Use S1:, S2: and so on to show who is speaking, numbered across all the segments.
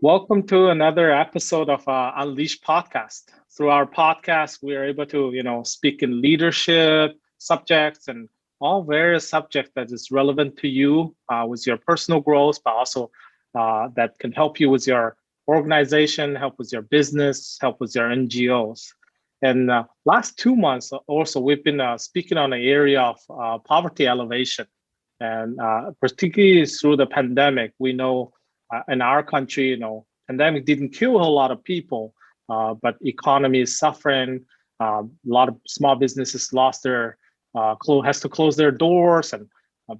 S1: Welcome to another episode of Unleash podcast. Through our podcast, we are able to, speak in leadership subjects and all various subjects that is relevant to you with your personal growth, but also that can help you with your organization, help with your business, help with your NGOs. And last 2 months also, we've been speaking on the area of poverty alleviation. And particularly through the pandemic, we know in our country, pandemic didn't kill a lot of people, but economy is suffering. A lot of small businesses lost their has to close their doors, and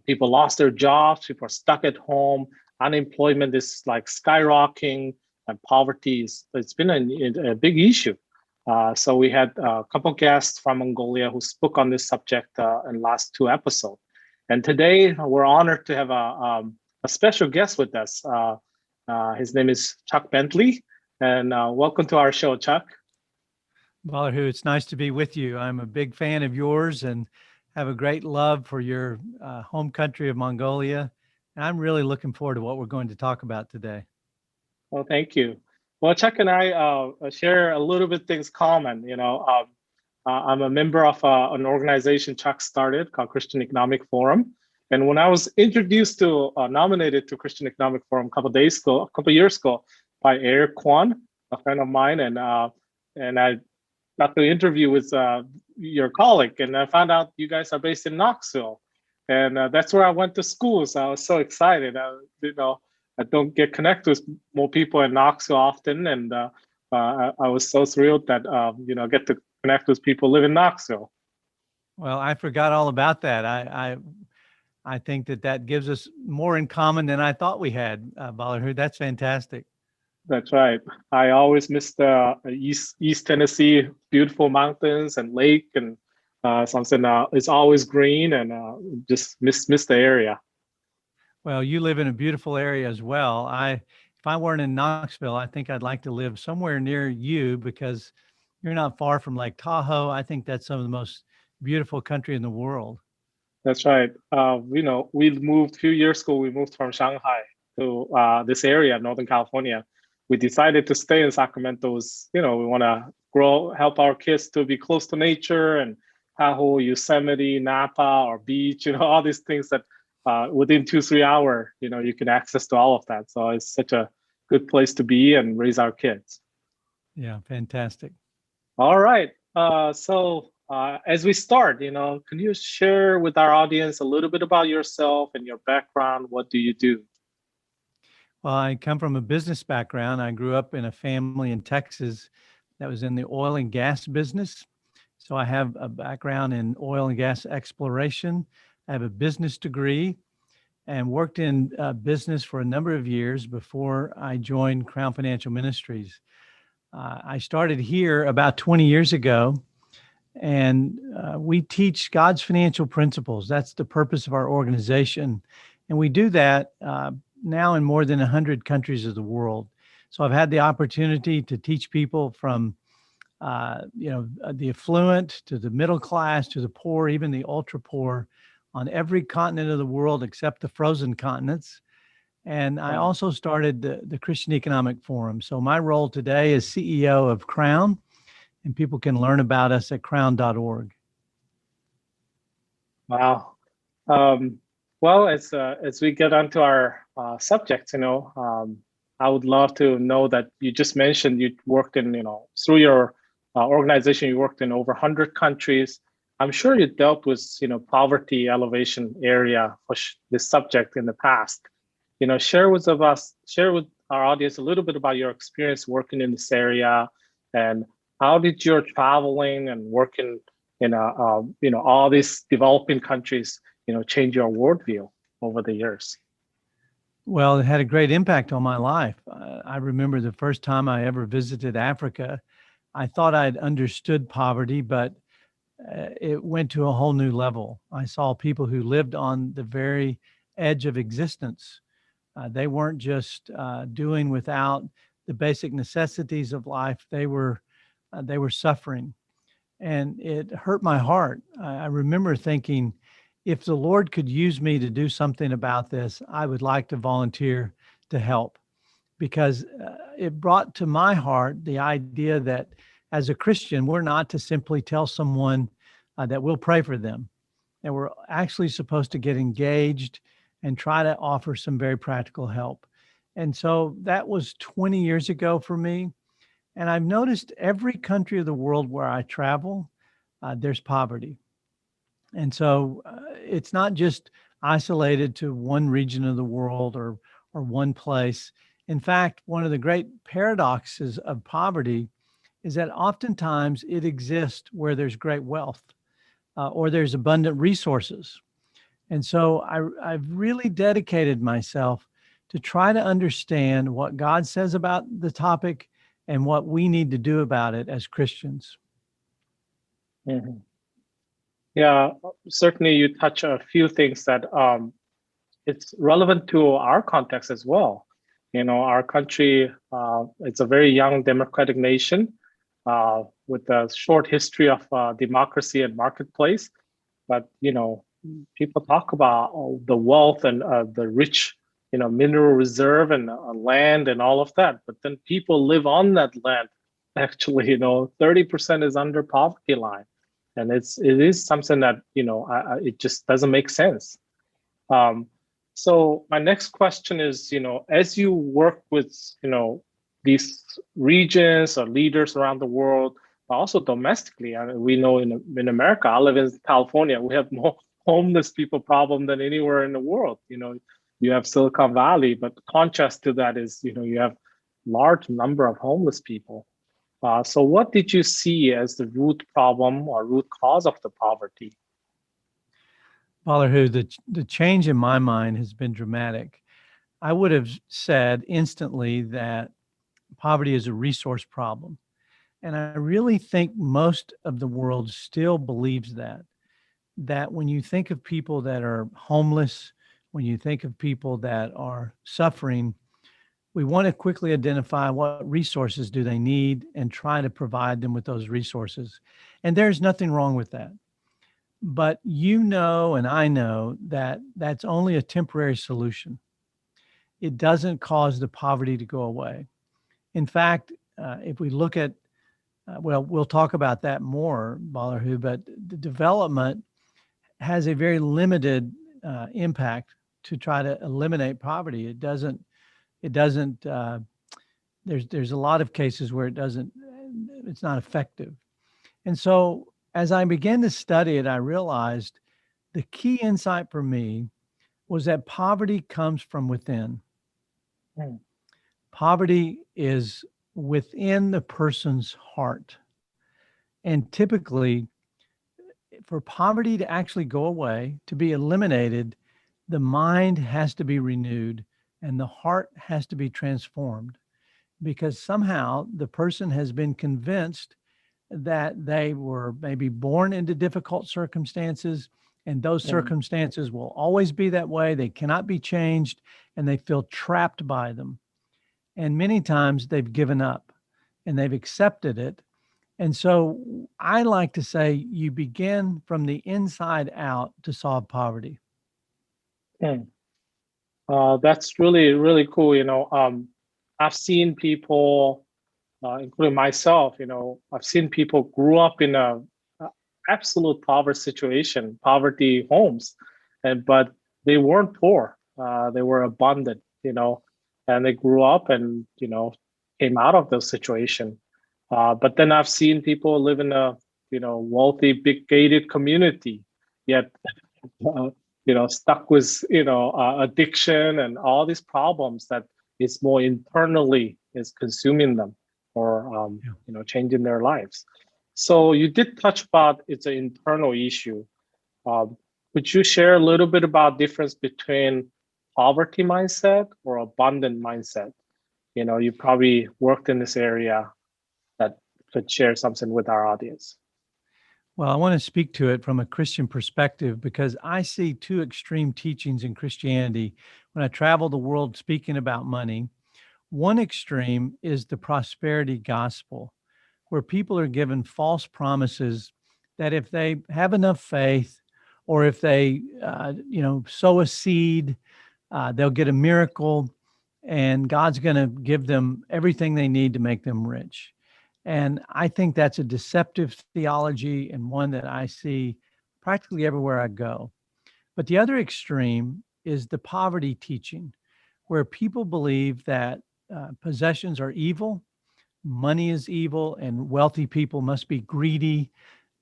S1: people lost their jobs. People are stuck at home. Unemployment is like skyrocketing, and poverty it's been a big issue. So we had a couple guests from Mongolia who spoke on this subject in the last 2 episodes. And today we're honored to have a special guest with us. His name is Chak Bentli, and welcome to our show, Chak.
S2: Баялаг, it's nice to be with you. I'm a big fan of yours and have a great love for your home country of Mongolia. And I'm really looking forward to what we're going to talk about today.
S1: Well, thank you. Well, Chak and I share a little bit things common. I'm a member of an organization Chak started called Christian Economic Forum. And when I was introduced to, nominated to Christian Economic Forum a couple years ago by Eric Kwan, a friend of mine, and I got the interview with your colleague, and I found out you guys are based in Knoxville. And that's where I went to school, so I was so excited. I don't get connected with more people in Knoxville often, and I was so thrilled that I get to connect with people who live in Knoxville.
S2: Well, I forgot all about that. I think that gives us more in common than I thought we had, Баялаг. That's fantastic.
S1: That's right. I always miss the East Tennessee, beautiful mountains and lake, and something. It's always green, and just miss the area.
S2: Well, you live in a beautiful area as well. If I weren't in Knoxville, I think I'd like to live somewhere near you because you're not far from Lake Tahoe. I think that's some of the most beautiful country in the world.
S1: That's right. We moved a few years ago. We moved from Shanghai to this area, Northern California. We decided to stay in Sacramento. We want to help our kids to be close to nature and Tahoe, Yosemite, Napa, or beach. All these things that within 2-3 hours, you can access to all of that. So it's such a good place to be and raise our kids.
S2: Yeah, fantastic.
S1: All right. So as we start, can you share with our audience a little bit about yourself and your background? What do you do?
S2: Well, I come from a business background. I grew up in a family in Texas that was in the oil and gas business. So I have a background in oil and gas exploration. I have a business degree and worked in business for a number of years before I joined Crown Financial Ministries. I started here about 20 years ago, and we teach God's financial principles. That's the purpose of our organization. And we do that now in more than 100 countries of the world. So I've had the opportunity to teach people from, the affluent to the middle class to the poor, even the ultra poor, on every continent of the world except the frozen continents. And I also started the Christian Economic Forum. So my role today is CEO of Crown, and people can learn about us at crown.org.
S1: Wow. Well, as we get onto our subject, I would love to know that you just mentioned you worked in, through your organization, you worked in over 100 countries. I'm sure you dealt with, poverty alleviation area for this subject in the past. Share with our audience a little bit about your experience working in this area, and how did your traveling and working in all these developing countries, change your worldview over the years?
S2: Well, it had a great impact on my life. I remember the first time I ever visited Africa, I thought I'd understood poverty, but it went to a whole new level. I saw people who lived on the very edge of existence. They weren't just doing without the basic necessities of life. They were suffering, and it hurt my heart. I remember thinking, if the Lord could use me to do something about this, I would like to volunteer to help, because it brought to my heart the idea that as a Christian, we're not to simply tell someone that we'll pray for them, that we're actually supposed to get engaged and try to offer some very practical help. And so that was 20 years ago for me. And I've noticed every country of the world where I travel, there's poverty. And so it's not just isolated to one region of the world or one place. In fact, one of the great paradoxes of poverty is that oftentimes it exists where there's great wealth or there's abundant resources. And so I've really dedicated myself to try to understand what God says about the topic and what we need to do about it as Christians.
S1: Mm-hmm. Yeah, certainly you touch a few things that it's relevant to our context as well. You know, our country, it's a very young democratic nation with a short history of democracy and marketplace. But, you know, people talk about the wealth and the rich, you know, mineral reserve and land and all of that. But then people live on that land. Actually, you know, 30% is under poverty line. And it is something that, you know, it just doesn't make sense. So my next question is, you know, as you work with, you know, these regions or leaders around the world, but also domestically, I mean, we know in America, I live in California, we have more homeless people problem than anywhere in the world. You know, you have Silicon Valley, but contrast to that is, you know, you have large number of homeless people. So what did you see as the root problem or root cause of the poverty?
S2: Father, the change in my mind has been dramatic. I would have said instantly that poverty is a resource problem. And I really think most of the world still believes that when you think of people that are homeless, when you think of people that are suffering, we want to quickly identify what resources do they need and try to provide them with those resources. And there's nothing wrong with that. But you know, and I know that that's only a temporary solution. It doesn't cause the poverty to go away. In fact, if we look at, well, we'll talk about that more, Balarhu, but the development has a very limited impact to try to eliminate poverty. It doesn't, there's a lot of cases where it's not effective. And so as I began to study it, I realized the key insight for me was that poverty comes from within.
S1: Mm.
S2: Poverty is within the person's heart. And typically, for poverty to actually go away, to be eliminated, the mind has to be renewed and the heart has to be transformed, because somehow the person has been convinced that they were maybe born into difficult circumstances, and those circumstances will always be that way. They cannot be changed, and they feel trapped by them. And many times they've given up and they've accepted it. And so I like to say you begin from the inside out to solve poverty.
S1: That's really, really cool. You know, I've seen people, including myself, you know, I've seen people grew up in a absolute poverty situation, poverty homes, but they weren't poor. They were abundant, you know, and they grew up and, you know, came out of those situation. But then I've seen people live in a, you know, wealthy, big gated community, yet, you know, stuck with, you know, addiction and all these problems that is more internally is consuming them or, you know, changing their lives. So you did touch about it's an internal issue. Could you share a little bit about difference between poverty mindset or abundant mindset? You know, you probably worked in this area that could share something with our audience.
S2: Well, I want to speak to it from a Christian perspective because I see two extreme teachings in Christianity when I travel the world speaking about money. One extreme is the prosperity gospel, where people are given false promises that if they have enough faith or if they, you know, sow a seed, they'll get a miracle. and God's going to give them everything they need to make them rich. And I think that's a deceptive theology and one that I see practically everywhere I go. But the other extreme is the poverty teaching, where people believe that possessions are evil, money is evil, and wealthy people must be greedy,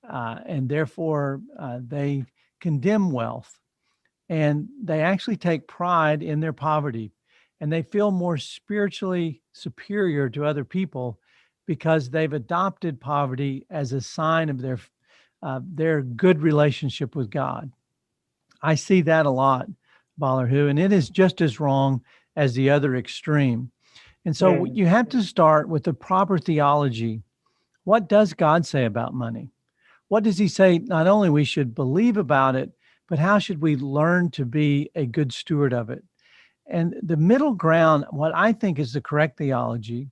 S2: and therefore they condemn wealth. And they actually take pride in their poverty, and they feel more spiritually superior to other people because they've adopted poverty as a sign of their good relationship with God. I see that a lot, Ballarhu, and it is just as wrong as the other extreme. And so you have to start with the proper theology. What does God say about money? What does he say? Not only we should believe about it, but how should we learn to be a good steward of it? And the middle ground, what I think is the correct theology,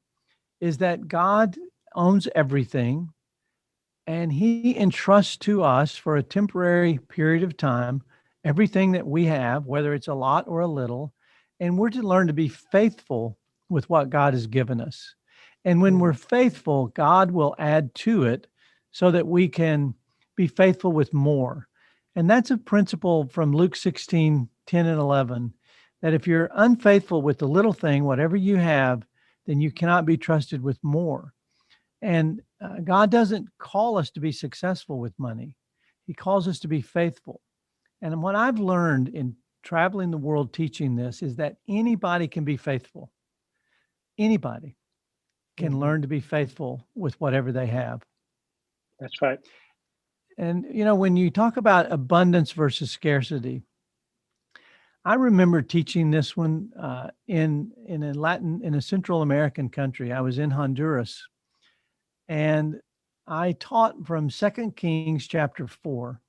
S2: is that God owns everything, and he entrusts to us for a temporary period of time everything that we have, whether it's a lot or a little, and we're to learn to be faithful with what God has given us. And when we're faithful, God will add to it so that we can be faithful with more. And that's a principle from Luke 16:10 and 11, that if you're unfaithful with the little thing, whatever you have, then you cannot be trusted with more. And God doesn't call us to be successful with money. He calls us to be faithful. And what I've learned in traveling the world teaching this is that anybody can be faithful. Anybody can learn to be faithful with whatever they have.
S1: That's right.
S2: And, you know, when you talk about abundance versus scarcity, I remember teaching this one in a Central American country. I was in Honduras, and I taught from 2 Kings chapter 4.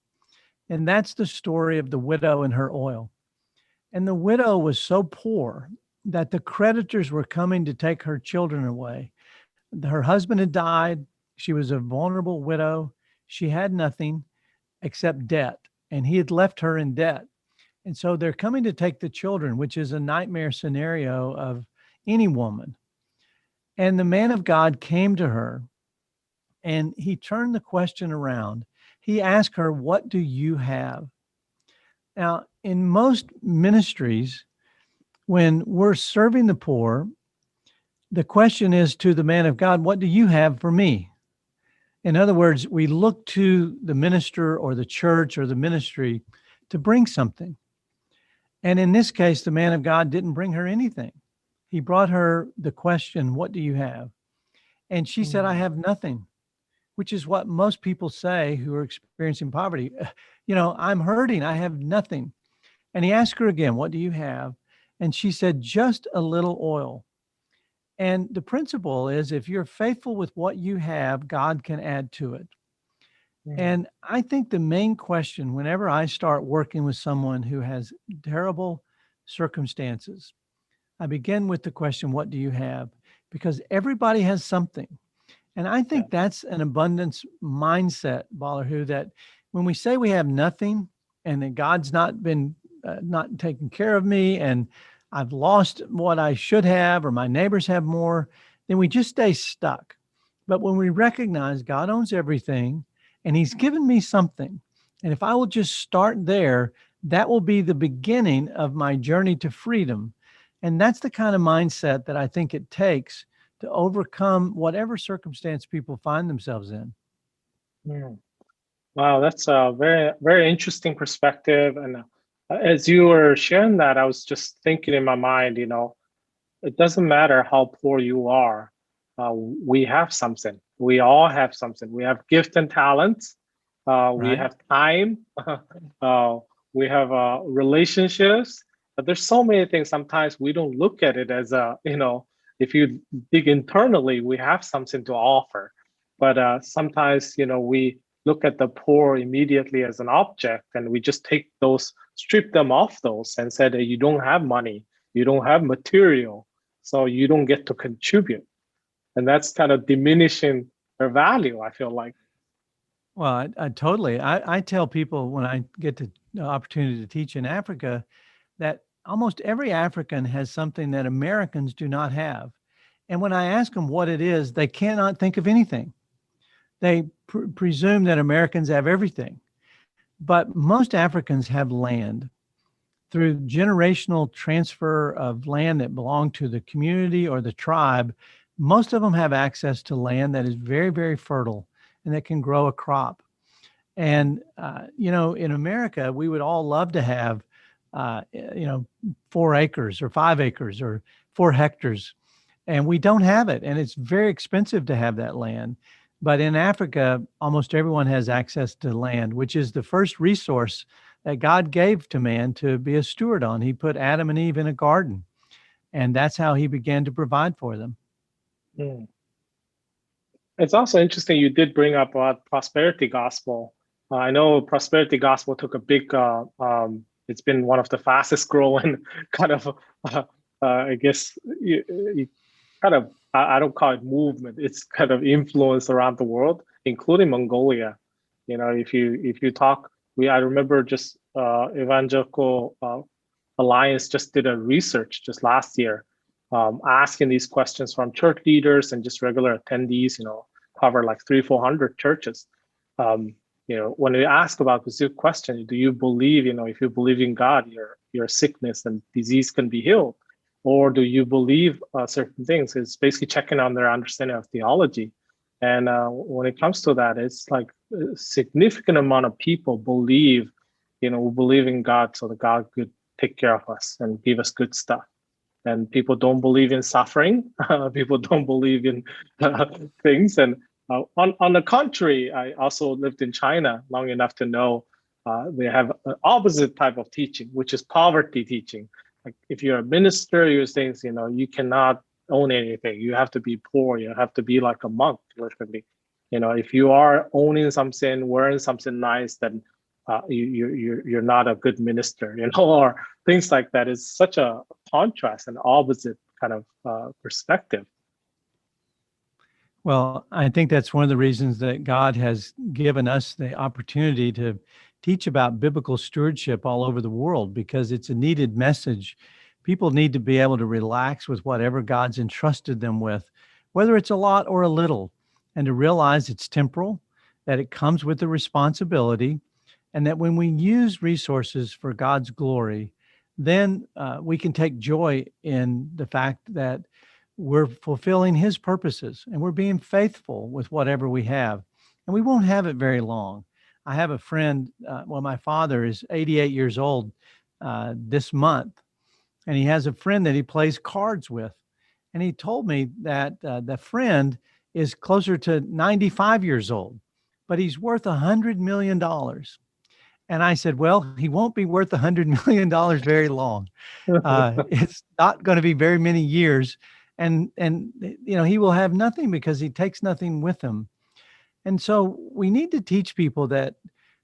S2: And that's the story of the widow and her oil. And the widow was so poor that the creditors were coming to take her children away. Her husband had died. She was a vulnerable widow. She had nothing except debt, and he had left her in debt. And so they're coming to take the children, which is a nightmare scenario of any woman. And the man of God came to her, and he turned the question around. He asked her, "What do you have?" Now, in most ministries, when we're serving the poor, the question is to the man of God, "What do you have for me?" In other words, we look to the minister or the church or the ministry to bring something. And in this case, the man of God didn't bring her anything. He brought her the question, "What do you have?" And she said, "I have nothing," which is what most people say who are experiencing poverty. You know, "I'm hurting, I have nothing." And he asked her again, "What do you have?" And she said, "Just a little oil." And the principle is, if you're faithful with what you have, God can add to it. And I think the main question, whenever I start working with someone who has terrible circumstances, I begin with the question, "What do you have?" Because everybody has something. And I think that's an abundance mindset, Ballarhu, that when we say we have nothing and that God's not been not taking care of me and I've lost what I should have, or my neighbors have more, then we just stay stuck. But when we recognize God owns everything and he's given me something, and if I will just start there, that will be the beginning of my journey to freedom. And that's the kind of mindset that I think it takes to overcome whatever circumstance people find themselves in.
S1: Wow, that's a very, very interesting perspective. And as you were sharing that, I was just thinking in my mind, you know, it doesn't matter how poor you are. We have something. We all have something. We have gifts and talents. We have time. We have relationships. But there's so many things. Sometimes we don't look at it as a, you know, if you dig internally, we have something to offer. But sometimes, you know, we look at the poor immediately as an object, and we just take those, strip them off those, and said that you don't have money, you don't have material, so you don't get to contribute. And that's kind of diminishing their value, I feel like.
S2: Well, I totally, I tell people when I get the opportunity to teach in Africa that almost every African has something that Americans do not have. And when I ask them what it is, they cannot think of anything. They presume that Americans have everything. But most Africans have land. Through generational transfer of land that belonged to the community or the tribe, most of them have access to land that is very, very fertile and that can grow a crop. And, in America, we would all love to have, 4 acres or 5 acres or 4 hectares. And we don't have it. And it's very expensive to have that land. But in Africa, almost everyone has access to land, which is the first resource that God gave to man to be a steward on. He put Adam and Eve in a garden, and that's how he began to provide for them.
S1: Mm. It's also interesting you did bring up about prosperity gospel. I know prosperity gospel took a big, it's been one of the fastest growing kind of, I guess, you kind of, I don't call it movement. It's kind of influence around the world, including Mongolia. If you talk, I remember just Evangelical Alliance just did a research just last year, asking these questions from church leaders and just regular attendees. Cover like 300-400 churches. When we ask about this question, do you believe, if you believe in God, your sickness and disease can be healed? Or do you believe certain things? It's basically checking on their understanding of theology. And when it comes to that, it's like a significant amount of people believe, we believe in God so that God could take care of us and give us good stuff. And people don't believe in suffering. People don't believe in things. And on the contrary, I also lived in China long enough to know they have an opposite type of teaching, which is poverty teaching. Like if you're a minister, you're saying, you cannot own anything. You have to be poor. You have to be like a monk, literally. If you are owning something, wearing something nice, then you're not a good minister, or things like that. It's such a contrast and opposite kind of perspective.
S2: Well, I think that's one of the reasons that God has given us the opportunity to teach about biblical stewardship all over the world, because it's a needed message. People need to be able to relax with whatever God's entrusted them with, whether it's a lot or a little, and to realize it's temporal, that it comes with a responsibility, and that when we use resources for God's glory, then we can take joy in the fact that we're fulfilling his purposes and we're being faithful with whatever we have. And we won't have it very long. I have a friend, my father is 88 years old this month, and he has a friend that he plays cards with. And he told me that the friend is closer to 95 years old, but he's worth $100 million. And I said, well, he won't be worth $100 million very long. It's not going to be very many years. And he will have nothing because he takes nothing with him. And so we need to teach people that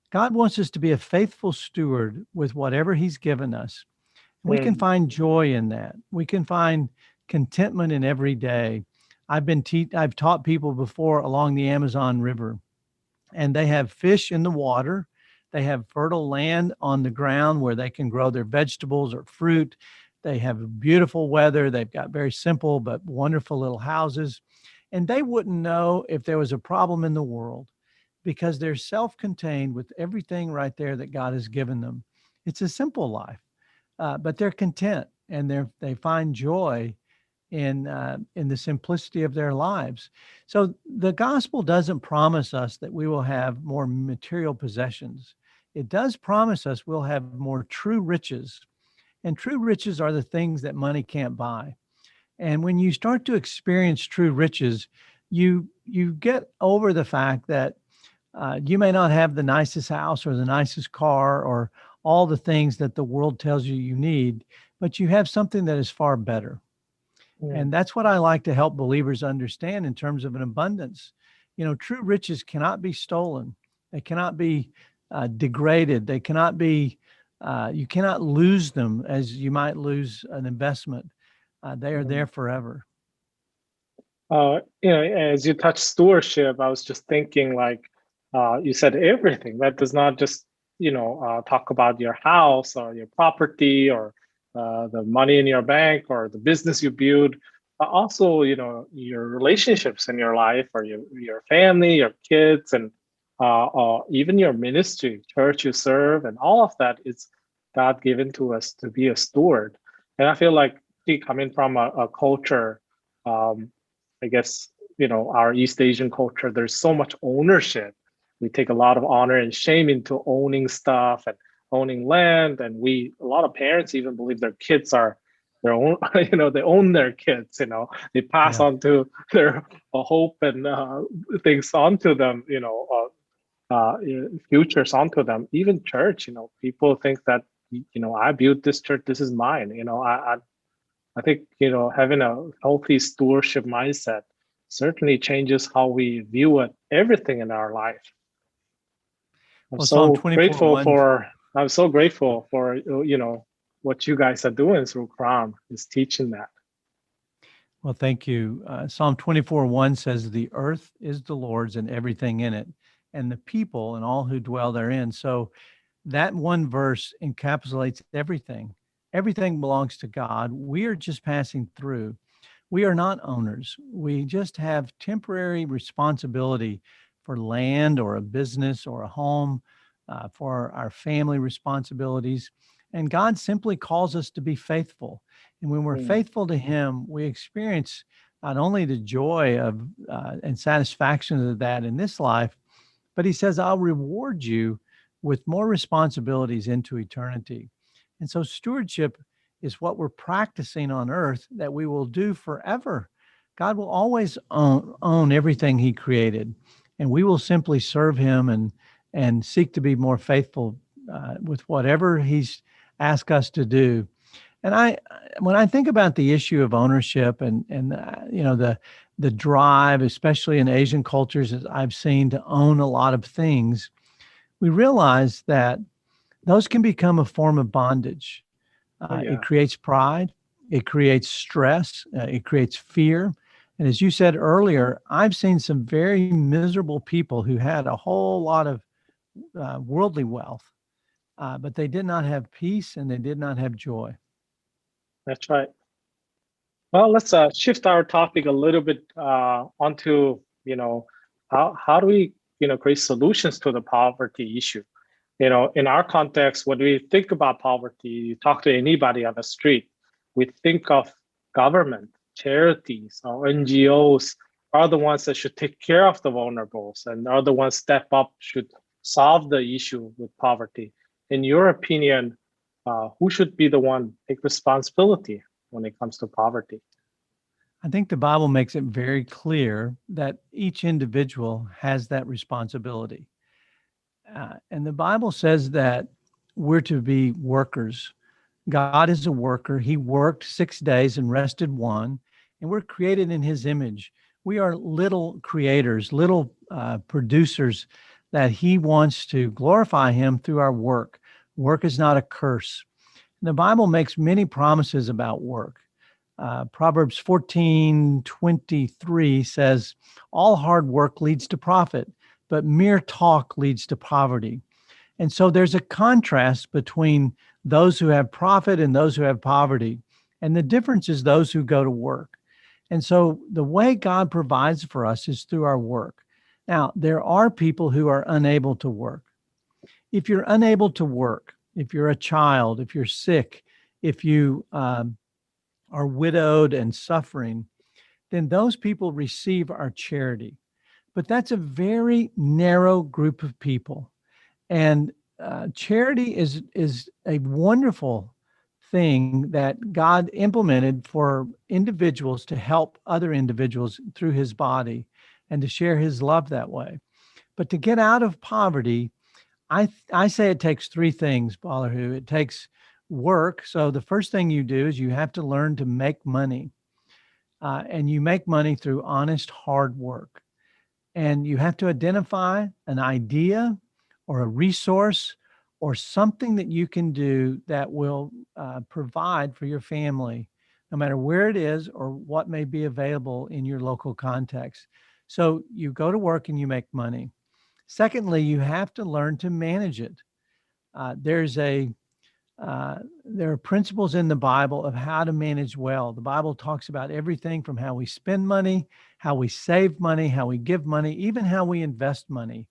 S2: God wants us to be a faithful steward with whatever he's given us. And we can find joy in that. We can find contentment in every day. I've taught people before along the Amazon River, and they have fish in the water. They have fertile land on the ground where they can grow their vegetables or fruit. They have beautiful weather. They've got very simple but wonderful little houses. And they wouldn't know if there was a problem in the world because they're self-contained with everything right there that God has given them. It's a simple life, but they're content and they find joy in the simplicity of their lives. So the gospel doesn't promise us that we will have more material possessions. It does promise us we'll have more true riches. And true riches are the things that money can't buy. And when you start to experience true riches, you get over the fact that you may not have the nicest house or the nicest car or all the things that the world tells you need, but you have something that is far better. Yeah. And that's what I like to help believers understand in terms of an abundance. True riches cannot be stolen. They cannot be degraded. They cannot be, you cannot lose them as you might lose an investment. They are there forever.
S1: As you touch stewardship, I was just thinking you said everything. That does not just, talk about your house or your property or the money in your bank or the business you build, but also, your relationships in your life, or your family, your kids, and even your ministry, church you serve, and all of that is God given to us to be a steward. And I feel like coming from a culture, I guess, our East Asian culture, there's so much ownership. We take a lot of honor and shame into owning stuff and owning land. And a lot of parents even believe their kids are their own, they own their kids, they pass on to their hope and things onto them, futures onto them. Even church, people think that, I built this church, this is mine. I think, having a healthy stewardship mindset certainly changes how we view everything in our life. I'm so grateful for what you guys are doing through Krovn, is teaching that.
S2: Well, thank you. Psalm 24:1 says, "The earth is the Lord's and everything in it, and the people and all who dwell therein." So that one verse encapsulates everything. Everything belongs to God. We are just passing through. We are not owners. We just have temporary responsibility for land or a business or a home, for our family responsibilities. And God simply calls us to be faithful. And when we're faithful to Him, we experience not only the joy of and satisfaction of that in this life, but He says, "I'll reward you with more responsibilities into eternity." And so stewardship is what we're practicing on earth that we will do forever. God will always own everything He created, and we will simply serve Him and seek to be more faithful with whatever He's asked us to do. And when I think about the issue of ownership and the drive, especially in Asian cultures, as I've seen, to own a lot of things, we realize that those can become a form of bondage. It creates pride, it creates stress, it creates fear. And as you said earlier, I've seen some very miserable people who had a whole lot of worldly wealth, but they did not have peace and they did not have joy.
S1: That's right. Well, let's shift our topic a little bit onto, how do we, create solutions to the poverty issue? In our context, when we think about poverty, you talk to anybody on the street, we think of government, charities, or NGOs are the ones that should take care of the vulnerables and are the ones step up, should solve the issue with poverty. In your opinion, who should be the one take responsibility when it comes to poverty?
S2: I think the Bible makes it very clear that each individual has that responsibility. And the Bible says that we're to be workers. God is a worker. He worked 6 days and rested one, and we're created in His image. We are little creators, little producers that He wants to glorify Him through our work. Work is not a curse. And the Bible makes many promises about work. Proverbs 14:23 says, "All hard work leads to profit, but mere talk leads to poverty." And so there's a contrast between those who have profit and those who have poverty. And the difference is those who go to work. And so the way God provides for us is through our work. Now, there are people who are unable to work. If you're unable to work, if you're a child, if you're sick, if you are widowed and suffering, then those people receive our charity. But that's a very narrow group of people. And charity is a wonderful thing that God implemented for individuals to help other individuals through His body and to share His love that way. But to get out of poverty, I say it takes three things, Balahu. It takes work. So the first thing you do is you have to learn to make money. And you make money through honest, hard work. And you have to identify an idea or a resource or something that you can do that will provide for your family, no matter where it is or what may be available in your local context. So you go to work and you make money. Secondly, you have to learn to manage it. There's a there are principles in the Bible of how to manage well. The Bible talks about everything from how we spend money, how we save money, how we give money, even how we invest money.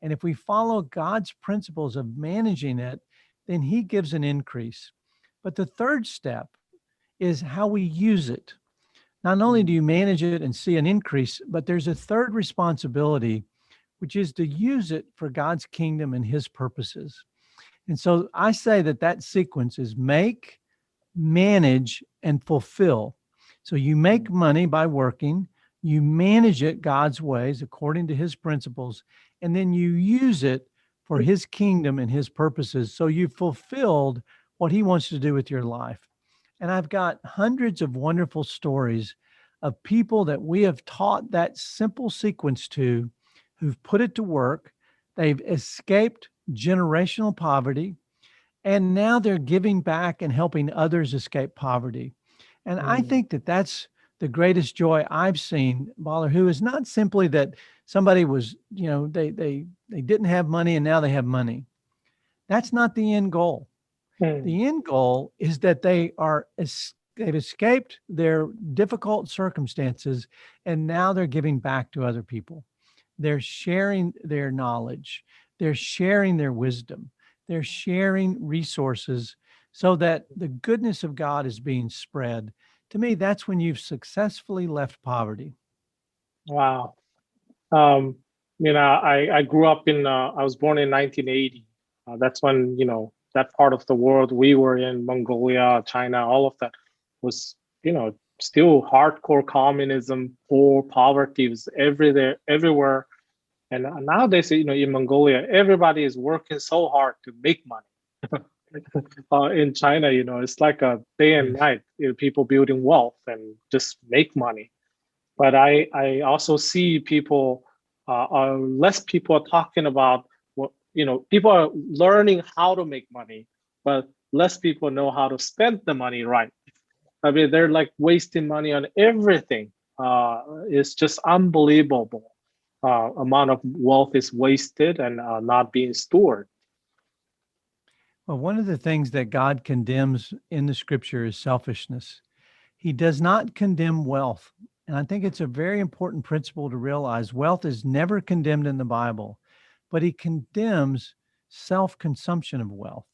S2: And if we follow God's principles of managing it, then he gives an increase. But the third step is how we use it. Not only do you manage it and see an increase, but there's a third responsibility, which is to use it for God's kingdom and his purposes. And so I say that sequence is make, manage, and fulfill. So you make money by working, you manage it God's ways according to his principles, and then you use it for his kingdom and his purposes. So you've fulfilled what he wants to do with your life. And I've got hundreds of wonderful stories of people that we have taught that simple sequence to, who've put it to work. They've escaped generational poverty, and now they're giving back and helping others escape poverty. And I think that's the greatest joy I've seen, Baller, who is not simply that somebody was, they didn't have money and now they have money. That's not the end goal. The end goal is that they've escaped their difficult circumstances, and now they're giving back to other people. They're sharing their knowledge. They're sharing their wisdom. They're sharing resources so that the goodness of God is being spread. To me, that's when you've successfully left poverty.
S1: Wow. I grew up I was born in 1980. That's when, that part of the world we were in, Mongolia, China, all of that was, still hardcore communism, poor poverty was everywhere. And nowadays, in Mongolia, everybody is working so hard to make money. In China, it's like a day and night, people building wealth and just make money. But I also see less people are talking about what, people are learning how to make money, but less people know how to spend the money right. I mean, they're like wasting money on everything. It's just unbelievable. Amount of wealth is wasted and not being stored.
S2: Well, one of the things that God condemns in the scripture is selfishness. He does not condemn wealth. And I think it's a very important principle to realize. Wealth is never condemned in the Bible, but he condemns self-consumption of wealth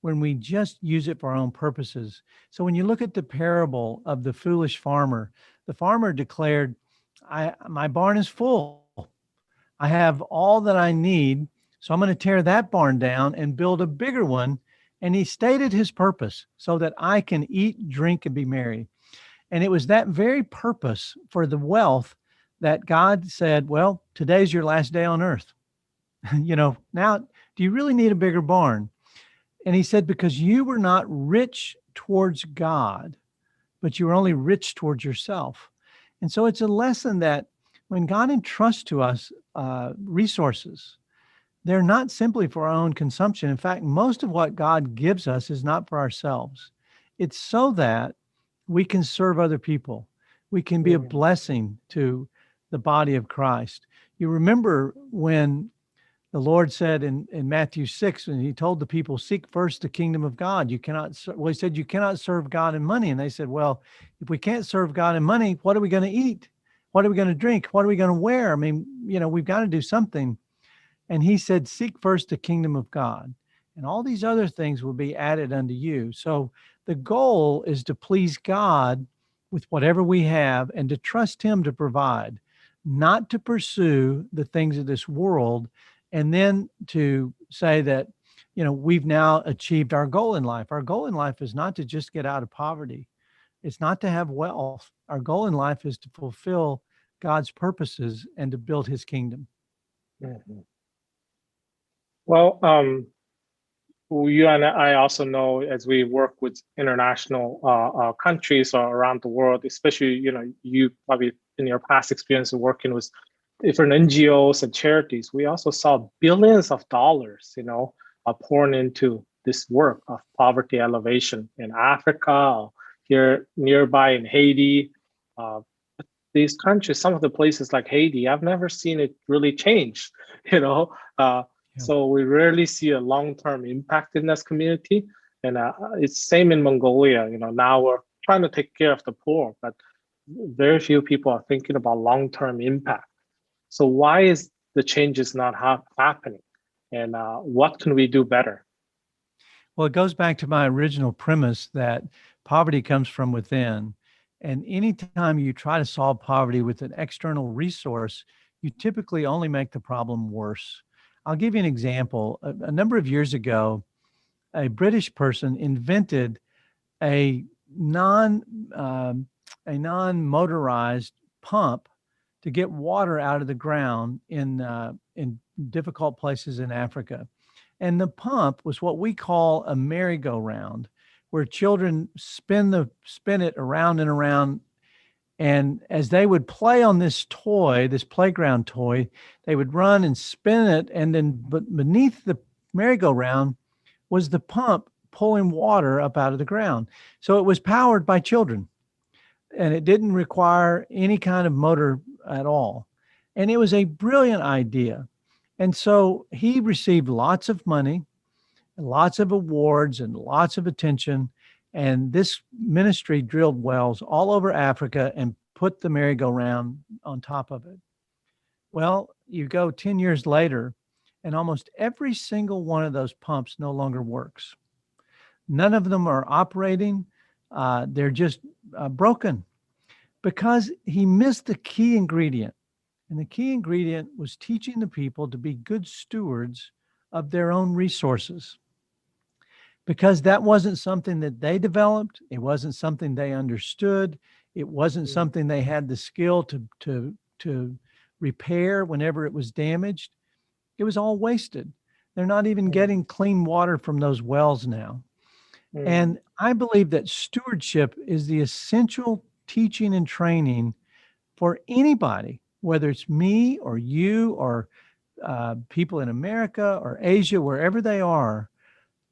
S2: when we just use it for our own purposes. So when you look at the parable of the foolish farmer, the farmer declared, my barn is full. I have all that I need, so I'm going to tear that barn down and build a bigger one. And he stated his purpose so that I can eat, drink, and be merry. And it was that very purpose for the wealth that God said, well, today's your last day on earth. Now, do you really need a bigger barn? And he said, because you were not rich towards God, but you were only rich towards yourself. And so it's a lesson that when God entrusts to us resources, they're not simply for our own consumption. In fact, most of what God gives us is not for ourselves. It's so that we can serve other people. We can be a blessing to the body of Christ. You remember when the Lord said in Matthew 6, when he told the people, seek first the kingdom of God. He said, you cannot serve God and money. And they said, well, if we can't serve God and money, what are we going to eat? What are we going to drink? What are we going to wear? I mean, we've got to do something. And he said, seek first the kingdom of God, and all these other things will be added unto you. So the goal is to please God with whatever we have and to trust him to provide, not to pursue the things of this world, and then to say that, we've now achieved our goal in life. Our goal in life is not to just get out of poverty. It's not to have wealth. Our goal in life is to fulfill God's purposes and to build his kingdom.
S1: Mm-hmm. Well, you and I also know, as we work with international countries around the world, especially, you probably in your past experience of working with different NGOs and charities, we also saw billions of dollars, pouring into this work of poverty alleviation in Africa, here nearby in Haiti. These countries, some of the places like Haiti, I've never seen it really change, So we rarely see a long-term impact in this community. And it's same in Mongolia. Now we're trying to take care of the poor, but very few people are thinking about long-term impact. So why is the changes not happening? And what can we do better?
S2: Well, it goes back to my original premise that poverty comes from within. And anytime you try to solve poverty with an external resource, you typically only make the problem worse. I'll give you an example. A number of years ago, a British person invented a non-motorized pump to get water out of the ground in difficult places in Africa. And the pump was what we call a merry-go-round, where children spin it around and around. And as they would play on this toy, this playground toy, they would run and spin it. And then beneath the merry-go-round was the pump pulling water up out of the ground. So it was powered by children, and it didn't require any kind of motor at all. And it was a brilliant idea. And so he received lots of money, lots of awards, and lots of attention. And this ministry drilled wells all over Africa and put the merry-go-round on top of it. Well, you go 10 years later, and almost every single one of those pumps no longer works. None of them are operating. They're just broken because he missed the key ingredient. And the key ingredient was teaching the people to be good stewards of their own resources, because that wasn't something that they developed. It wasn't something they understood. It wasn't something they had the skill to repair whenever it was damaged. It was all wasted. They're not even getting clean water from those wells now. And I believe that stewardship is the essential teaching and training for anybody, whether it's me or you or people in America or Asia, wherever they are,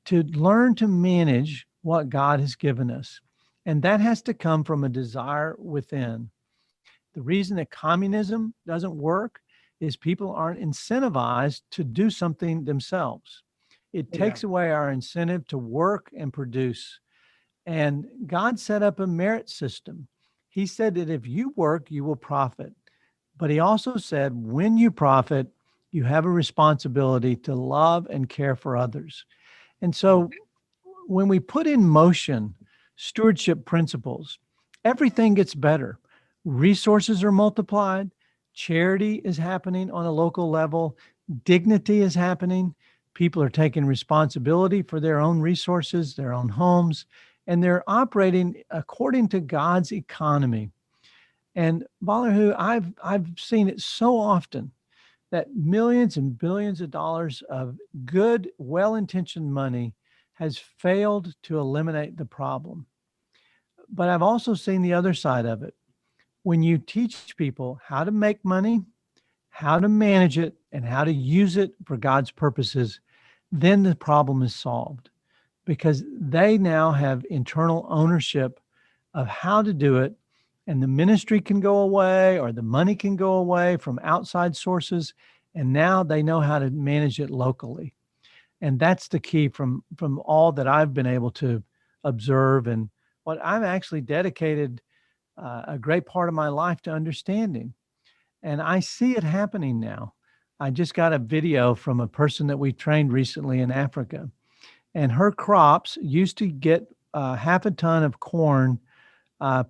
S2: to learn to manage what God has given us. And that has to come from a desire within. The reason that communism doesn't work is people aren't incentivized to do something themselves. It takes away our incentive to work and produce. And God set up a merit system. He said that if you work, you will profit. But he also said, when you profit, you have a responsibility to love and care for others. And so when we put in motion stewardship principles, everything gets better. Resources are multiplied. Charity is happening on a local level. Dignity is happening. People are taking responsibility for their own resources, their own homes, and they're operating according to God's economy. And Balahu, I've seen it so often that millions and billions of dollars of good, well-intentioned money has failed to eliminate the problem. But I've also seen the other side of it. When you teach people how to make money, how to manage it, and how to use it for God's purposes, then the problem is solved, because they now have internal ownership of how to do it. And the ministry can go away, or the money can go away from outside sources. And now they know how to manage it locally. And that's the key from all that I've been able to observe, and what I've actually dedicated a great part of my life to understanding. And I see it happening now. I just got a video from a person that we trained recently in Africa, and her crops used to get half a ton of corn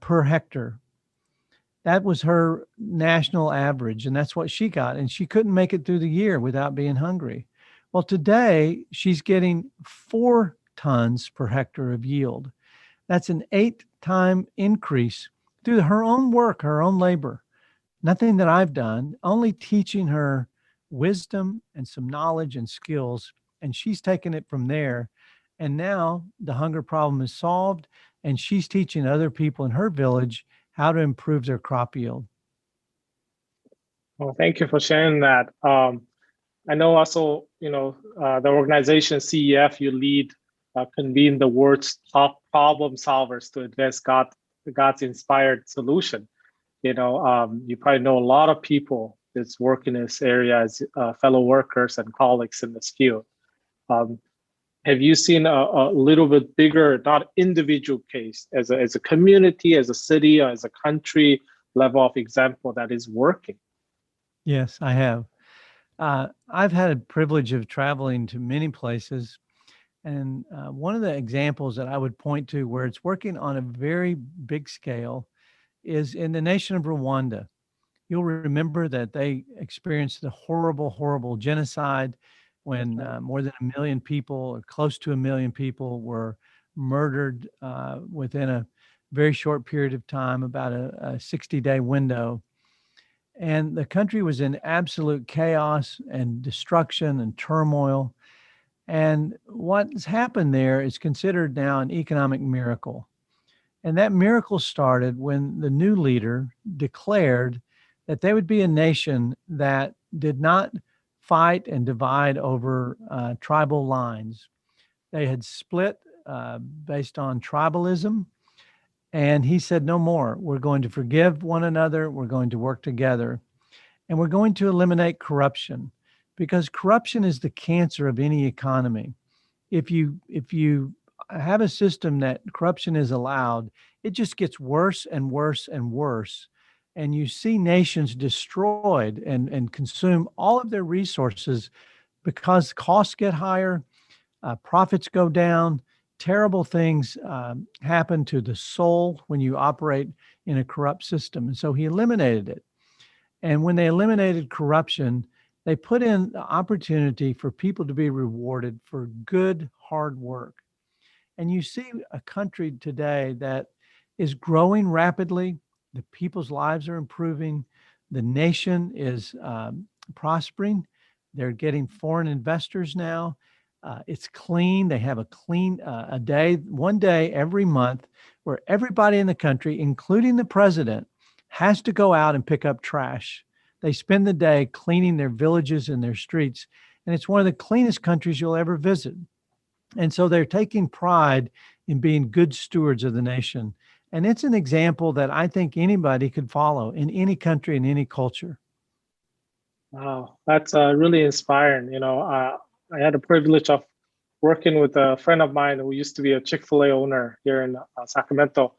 S2: per hectare. That was her national average, and that's what she got. And she couldn't make it through the year without being hungry. Well, today she's getting 4 tons per hectare of yield. That's an 8-time increase through her own work, her own labor. Nothing that I've done, only teaching her wisdom and some knowledge and skills. And she's taken it from there. And now the hunger problem is solved, and she's teaching other people in her village how to improve their crop yield.
S1: Well, thank you for sharing that. I know also, the organization CEF you lead convene the world's top problem solvers to advance God's inspired solution. You probably know a lot of people that work in this area as fellow workers and colleagues in this field. have you seen a little bit bigger, not individual case, as a community, as a city, or as a country level of example that is working?
S2: Yes, I have. I've had a privilege of traveling to many places. And one of the examples that I would point to where it's working on a very big scale is in the nation of Rwanda. You'll remember that they experienced the horrible, horrible genocide when more than 1 million people, or close to 1 million people, were murdered within a very short period of time, about a 60-day window. And the country was in absolute chaos and destruction and turmoil. And what's happened there is considered now an economic miracle. And that miracle started when the new leader declared that they would be a nation that did not fight and divide over tribal lines. They had split based on tribalism. And he said, no more. We're going to forgive one another. We're going to work together. And we're going to eliminate corruption, because corruption is the cancer of any economy. If you have a system that corruption is allowed, it just gets worse and worse and worse. And you see nations destroyed and consume all of their resources because costs get higher, profits go down, terrible things happen to the soul when you operate in a corrupt system. And so he eliminated it. And when they eliminated corruption, they put in the opportunity for people to be rewarded for good, hard work. And you see a country today that is growing rapidly. The people's lives are improving. The nation is prospering. They're getting foreign investors now. It's clean. They have a clean one day every month where everybody in the country, including the president, has to go out and pick up trash. They spend the day cleaning their villages and their streets, and it's one of the cleanest countries you'll ever visit. And so they're taking pride in being good stewards of the nation. And it's an example that I think anybody could follow in any country, in any culture.
S1: Wow, that's really inspiring. I had a privilege of working with a friend of mine who used to be a Chick-fil-A owner here in Sacramento.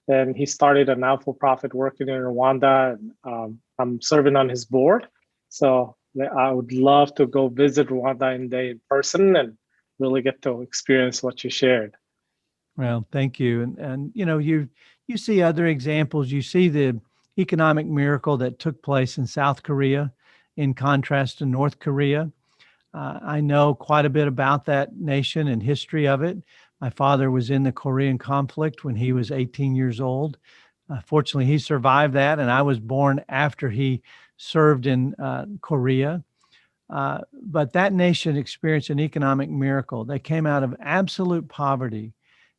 S1: And he started a not-for-profit working in Rwanda. And I'm serving on his board. So I would love to go visit Rwanda in person and really get to experience what you shared.
S2: Well, thank you. And you see other examples. You see the economic miracle that took place in South Korea in contrast to North Korea. I know quite a bit about that nation and history of it. My father was in the Korean conflict when he was 18 years old. Fortunately, he survived that, and I was born after he served in Korea. But that nation experienced an economic miracle. They came out of absolute poverty.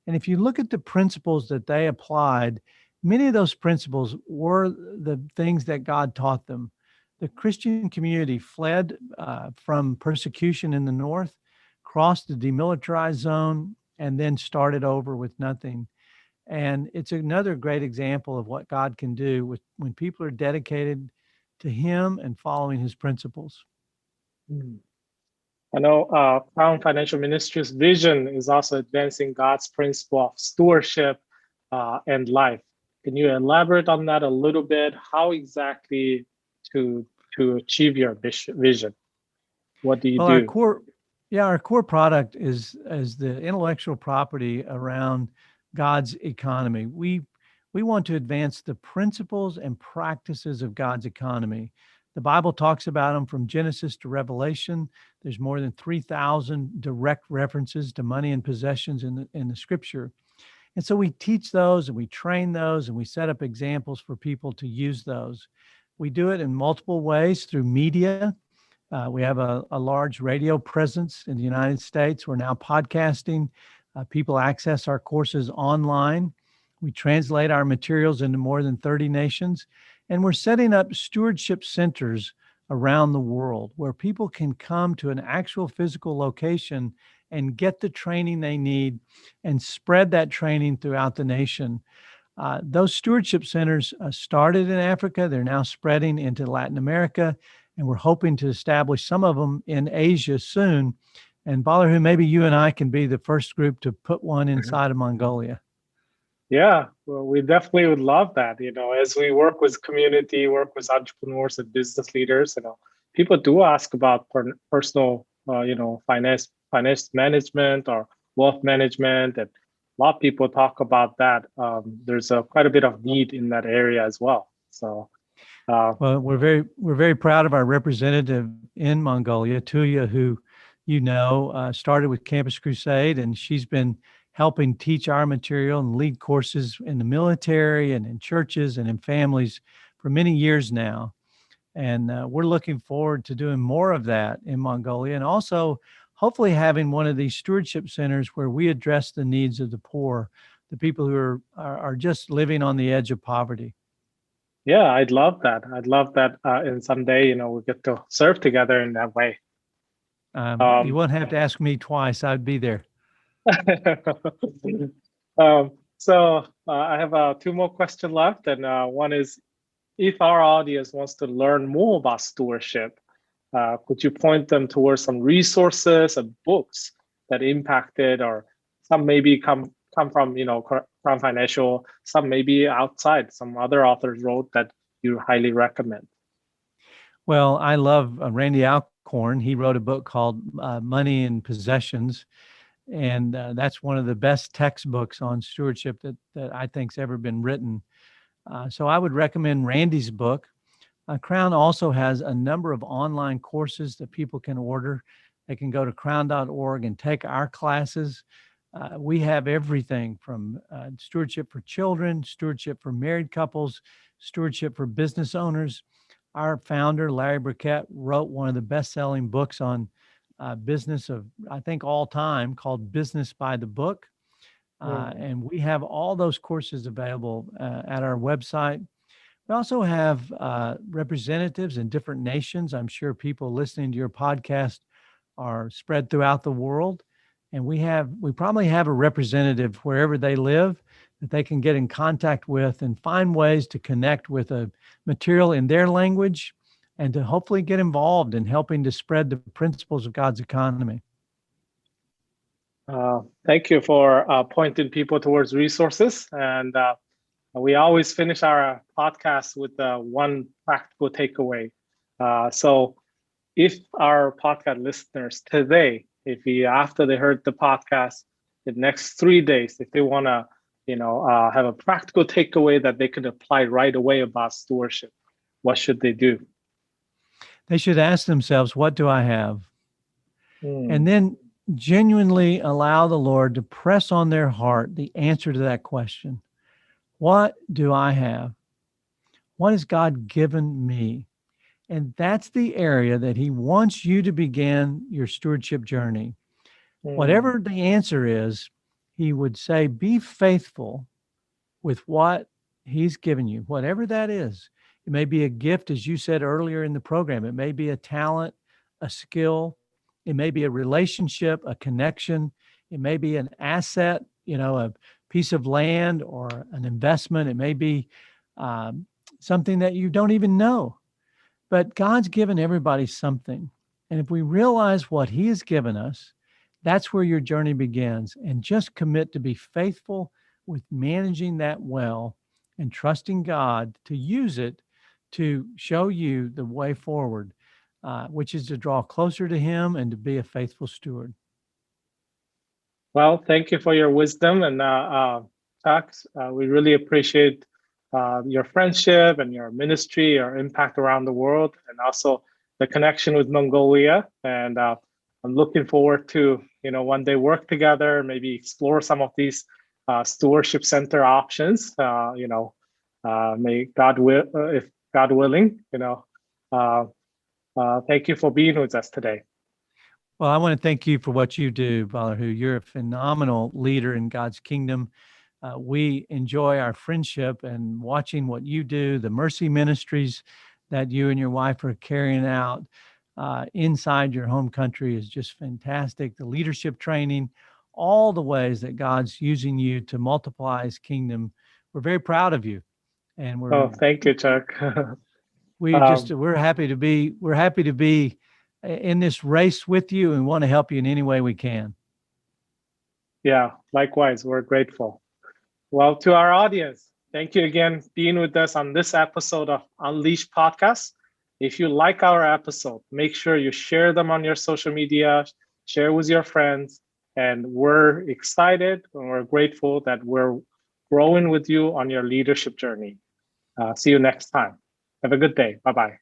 S2: And if you look at the principles that they applied, many of those principles were the things that God taught them. The Christian community fled from persecution in the north, crossed the demilitarized zone, and then started over with nothing. And it's another great example of what God can do when people are dedicated to him and following his principles.
S1: I know Crown Financial Ministry's vision is also advancing God's principle of stewardship and life. Can you elaborate on that a little bit? How exactly to achieve your vision? What do you do?
S2: Our core product is the intellectual property around God's economy. We want to advance the principles and practices of God's economy. The Bible talks about them from Genesis to Revelation. There's more than 3,000 direct references to money and possessions in the scripture. And so we teach those and we train those and we set up examples for people to use those. We do it in multiple ways through media. We have a large radio presence in the United States. We're now podcasting. People access our courses online. We translate our materials into more than 30 nations. And we're setting up stewardship centers around the world where people can come to an actual physical location and get the training they need and spread that training throughout the nation. Those stewardship centers started in Africa. They're now spreading into Latin America. And we're hoping to establish some of them in Asia soon, And Balarhu, maybe you and I can be the first group to put one inside of Mongolia.
S1: Yeah, well, we definitely would love that. As we work with community, work with entrepreneurs and business leaders, people do ask about personal, finance management or wealth management, and a lot of people talk about that. There's quite a bit of need in that area as well. So,
S2: well, we're very proud of our representative in Mongolia, Tuya, who started with Campus Crusade, and she's been helping teach our material and lead courses in the military and in churches and in families for many years now. And we're looking forward to doing more of that in Mongolia, and also hopefully having one of these stewardship centers where we address the needs of the poor, the people who are just living on the edge of poverty.
S1: Yeah, I'd love that. And someday, we get to serve together in that way.
S2: You won't have to ask me twice. I'd be there.
S1: So I have 2 more questions left. And one is, if our audience wants to learn more about stewardship, could you point them towards some resources and books that impacted, or some maybe come from, Crown Financial, some maybe outside, some other authors wrote that you highly recommend?
S2: Well, I love Randy Alcorn. He wrote a book called Money and Possessions. And that's one of the best textbooks on stewardship that I think's ever been written. So I would recommend Randy's book. Crown also has a number of online courses that people can order. They can go to crown.org and take our classes. We have everything from stewardship for children, stewardship for married couples, stewardship for business owners. Our founder, Larry Burkett, wrote one of the best-selling books on business of, I think, all time, called Business by the Book. And we have all those courses available at our website. We also have representatives in different nations. I'm sure people listening to your podcast are spread throughout the world. And we probably have a representative wherever they live that they can get in contact with and find ways to connect with a material in their language and to hopefully get involved in helping to spread the principles of God's economy.
S1: Thank you for pointing people towards resources. And we always finish our podcast with one practical takeaway. So if our podcast listeners today, after they heard the podcast, the next 3 days, if they want to, have a practical takeaway that they can apply right away about stewardship, what should they do?
S2: They should ask themselves, what do I have? And then genuinely allow the Lord to press on their heart the answer to that question. What do I have? What has God given me? And that's the area that he wants you to begin your stewardship journey. Whatever the answer is, he would say, be faithful with what he's given you, whatever that is. It may be a gift, as you said earlier in the program. It may be a talent, a skill. It may be a relationship, a connection. It may be an asset, a piece of land or an investment. It may be something that you don't even know. But God's given everybody something. And if we realize what he has given us, that's where your journey begins. And just commit to be faithful with managing that well and trusting God to use it to show you the way forward, which is to draw closer to him and to be a faithful steward.
S1: Well, thank you for your wisdom. And Chak, we really appreciate your friendship and your ministry, your impact around the world, and also the connection with Mongolia. And I'm looking forward to, one day work together, maybe explore some of these stewardship center options. May God will, if God willing, thank you for being with us today.
S2: Well, I want to thank you for what you do, Balarhu. You're a phenomenal leader in God's kingdom. We enjoy our friendship and watching what you do, the mercy ministries that you and your wife are carrying out inside your home country is just fantastic. The leadership training, all the ways that God's using you to multiply his kingdom. We're very proud of you. And
S1: thank you, Chak.
S2: we're happy to be in this race with you and want to help you in any way we can.
S1: Yeah, likewise, we're grateful. Well, to our audience, thank you again for being with us on this episode of Unleash Podcast. If you like our episode, make sure you share them on your social media, share with your friends, and we're excited and we're grateful that we're growing with you on your leadership journey. See you next time. Have a good day. Bye-bye.